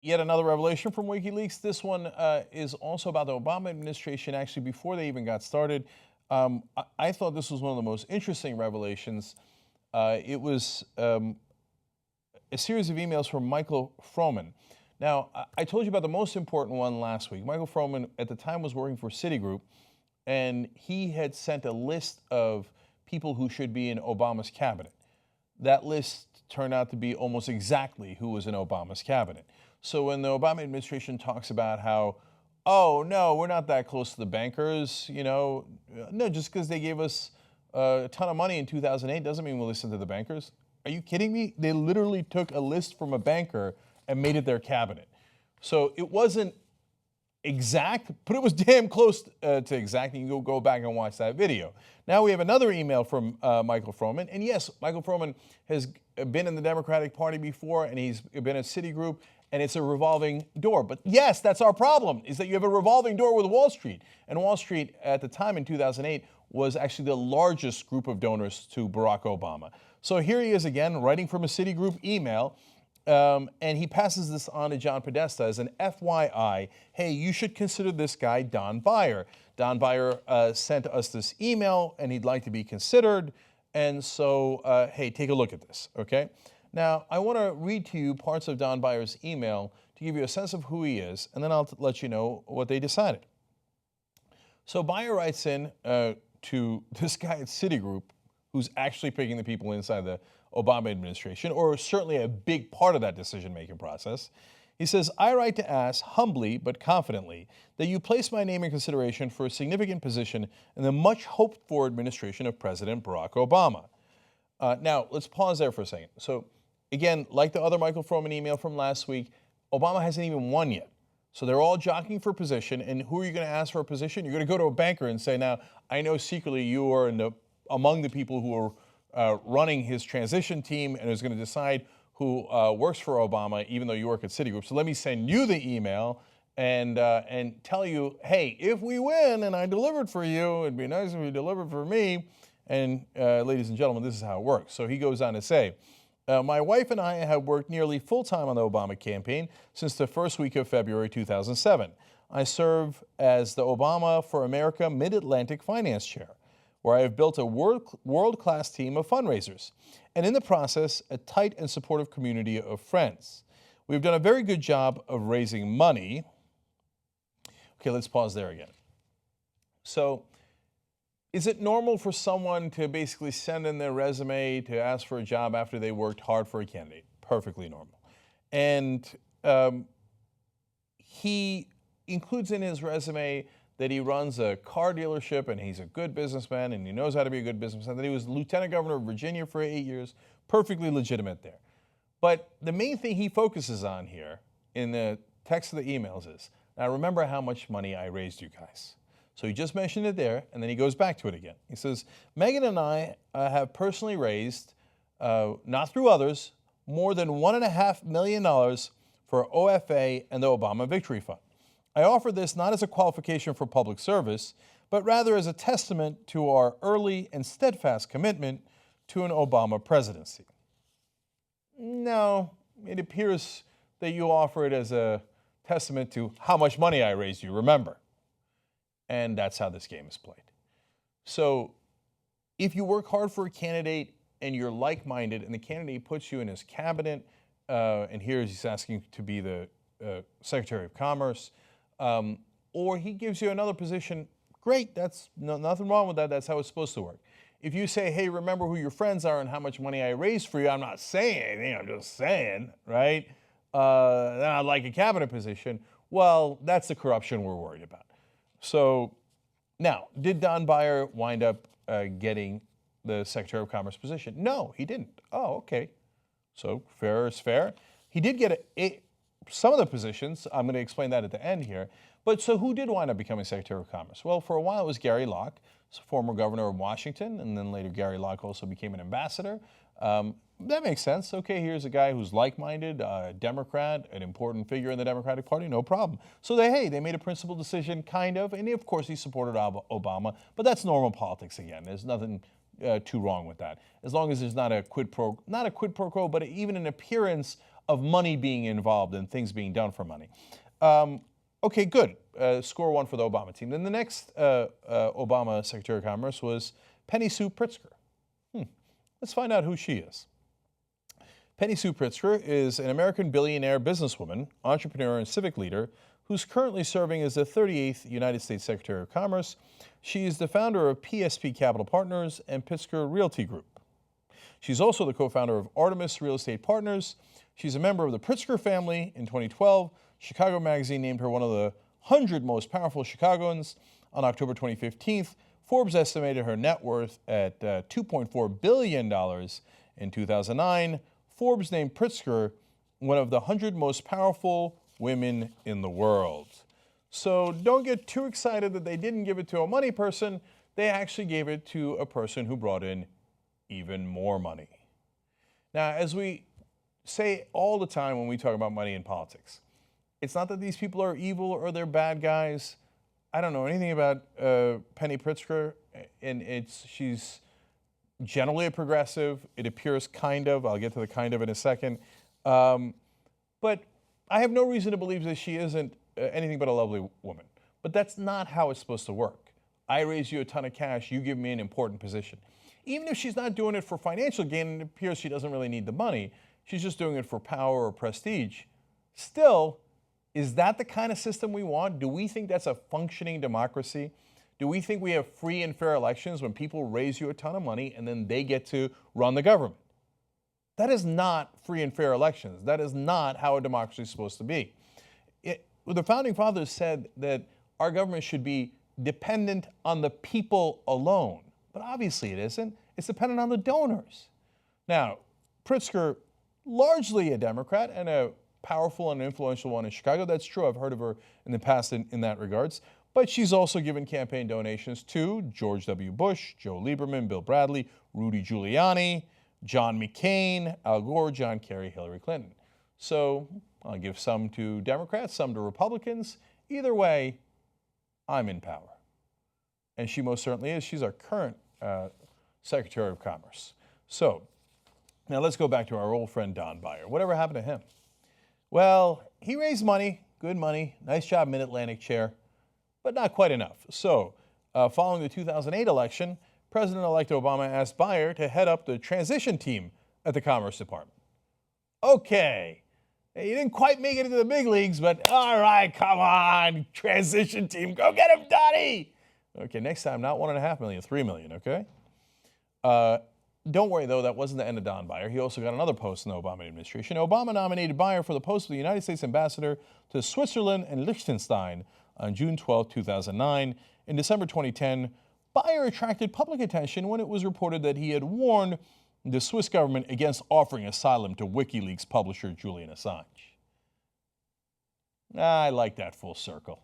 Yet another revelation from WikiLeaks. This one is also about the Obama administration, actually, before they even got started. I thought this was one of the most interesting revelations. It was a series of emails from Michael Froman. Now, I told you about the most important one last week. Michael Froman, at the time, was working for Citigroup, and he had sent a list of people who should be in Obama's cabinet. That list turned out to be almost exactly who was in Obama's cabinet. So when the Obama administration talks about how, oh, no, we're not that close to the bankers, no, just because they gave us a ton of money in 2008 doesn't mean we'll listen to the bankers. Are you kidding me? They literally took a list from a banker and made it their cabinet. So it wasn't exact, but it was damn close to exact. You can go back and watch that video. Now we have another email from Michael Froman. And yes, Michael Froman has been in the Democratic Party before, and he's been at Citigroup, and it's a revolving door. But yes, that's our problem, is that you have a revolving door with Wall Street. And Wall Street, at the time in 2008, was actually the largest group of donors to Barack Obama. So here he is again, writing from a Citigroup email, and he passes this on to John Podesta as an FYI. Hey, you should consider this guy Don Beyer. Don Beyer sent us this email, and he'd like to be considered. And so, hey, take a look at this, okay? Now, I want to read to you parts of Don Beyer's email to give you a sense of who he is, and then I'll let you know what they decided. So Beyer writes in to this guy at Citigroup, who's actually picking the people inside the Obama administration, or certainly a big part of that decision-making process. He says, I write to ask humbly but confidently that you place my name in consideration for a significant position in the much hoped-for administration of President Barack Obama. Now, let's pause there for a second. So, again, like the other Michael Froman email from last week, Obama hasn't even won yet. So they're all jockeying for position, and who are you going to ask for a position? You're going to go to a banker and say, now, I know secretly you are among the people who are running his transition team and is going to decide who works for Obama, even though you work at Citigroup. So let me send you the email and tell you, hey, if we win and I delivered for you, it'd be nice if you delivered for me. And ladies and gentlemen, this is how it works. So he goes on to say, my wife and I have worked nearly full-time on the Obama campaign since the first week of February 2007. I serve as the Obama for America Mid-Atlantic Finance Chair, where I have built a world-class team of fundraisers, and in the process, a tight and supportive community of friends. We've done a very good job of raising money. Okay, let's pause there again. So, is it normal for someone to basically send in their resume to ask for a job after they worked hard for a candidate? Perfectly normal. And he includes in his resume that he runs a car dealership and he's a good businessman and he knows how to be a good businessman, that he was lieutenant governor of Virginia for 8 years, perfectly legitimate there. But the main thing he focuses on here in the text of the emails is, now remember how much money I raised you guys. So he just mentioned it there, and then he goes back to it again. He says, Megan and I have personally raised, not through others, more than $1.5 million for OFA and the Obama Victory Fund. I offer this not as a qualification for public service, but rather as a testament to our early and steadfast commitment to an Obama presidency. No, it appears that you offer it as a testament to how much money I raised you, remember. And that's how this game is played. So if you work hard for a candidate and you're like-minded and the candidate puts you in his cabinet, and here he's asking to be the Secretary of Commerce, or he gives you another position, great, that's nothing wrong with that, that's how it's supposed to work. If you say, hey, remember who your friends are and how much money I raised for you, I'm not saying anything, I'm just saying, right? Then I'd like a cabinet position. Well, that's the corruption we're worried about. So now, did Don Beyer wind up getting the Secretary of Commerce position? No, he didn't. Oh, okay. So fair is fair. He did get some of the positions. I'm going to explain that at the end here. But so who did wind up becoming Secretary of Commerce? Well, for a while it was Gary Locke, former governor of Washington, and then later Gary Locke also became an ambassador. That makes sense. Okay, here's a guy who's like-minded, a Democrat, an important figure in the Democratic Party, no problem. So they made a principled decision, kind of, and of course he supported Obama, but that's normal politics again. There's nothing too wrong with that. As long as there's not a quid pro quo, but even an appearance of money being involved and things being done for money. Okay, good. Score one for the Obama team. Then the next Obama Secretary of Commerce was Penny Sue Pritzker. Let's find out who she is. Penny Sue Pritzker is an American billionaire businesswoman, entrepreneur, and civic leader who's currently serving as the 38th United States Secretary of Commerce. She is the founder of PSP Capital Partners and Pritzker Realty Group. She's also the co-founder of Artemis Real Estate Partners. She's a member of the Pritzker family. In 2012, Chicago Magazine named her one of the 100 most powerful Chicagoans. On October 2015, Forbes estimated her net worth at $2.4 billion. In 2009, Forbes named Pritzker one of the 100 most powerful women in the world. So don't get too excited that they didn't give it to a money person. They actually gave it to a person who brought in even more money. Now, as we say all the time when we talk about money in politics, it's not that these people are evil or they're bad guys. I don't know anything about Penny Pritzker, and she's generally a progressive. It appears kind of. I'll get to the kind of in a second. But I have no reason to believe that she isn't anything but a lovely woman. But that's not how it's supposed to work. I raise you a ton of cash, you give me an important position. Even if she's not doing it for financial gain, and it appears she doesn't really need the money, she's just doing it for power or prestige. Still, is that the kind of system we want? Do we think that's a functioning democracy? Do we think we have free and fair elections when people raise you a ton of money and then they get to run the government? That is not free and fair elections. That is not how a democracy is supposed to be. The Founding Fathers said that our government should be dependent on the people alone. But obviously it isn't. It's dependent on the donors. Now, Pritzker, largely a Democrat and a powerful and influential one in Chicago. That's true. I've heard of her in the past in that regards. But she's also given campaign donations to George W. Bush, Joe Lieberman, Bill Bradley, Rudy Giuliani, John McCain, Al Gore, John Kerry, Hillary Clinton. So I'll give some to Democrats, some to Republicans. Either way, I'm in power. And she most certainly is. She's our current Secretary of Commerce. So now let's go back to our old friend Don Beyer. Whatever happened to him? Well, he raised money, good money, nice job Mid-Atlantic chair, but not quite enough. So following the 2008 election, President-elect Obama asked Beyer to head up the transition team at the Commerce Department. Okay, you didn't quite make it into the big leagues, but all right, come on, transition team, go get him, Donnie. Okay, next time, not $1.5 million, $3 million, okay? Don't worry, though, that wasn't the end of Don Beyer. He also got another post in the Obama administration. Obama nominated Beyer for the post of the United States Ambassador to Switzerland and Liechtenstein on June 12, 2009. In December 2010, Beyer attracted public attention when it was reported that he had warned the Swiss government against offering asylum to WikiLeaks publisher Julian Assange. I like that full circle.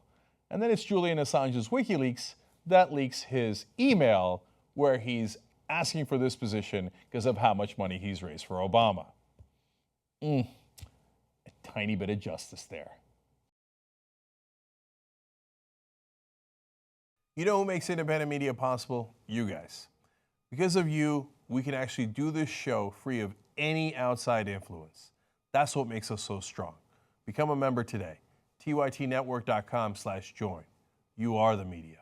And then it's Julian Assange's WikiLeaks that leaks his email where he's asking for this position because of how much money he's raised for Obama. A tiny bit of justice there. You know who makes independent media possible? You guys. Because of you, we can actually do this show free of any outside influence. That's what makes us so strong. Become a member today. tytnetwork.com/join. You are the media.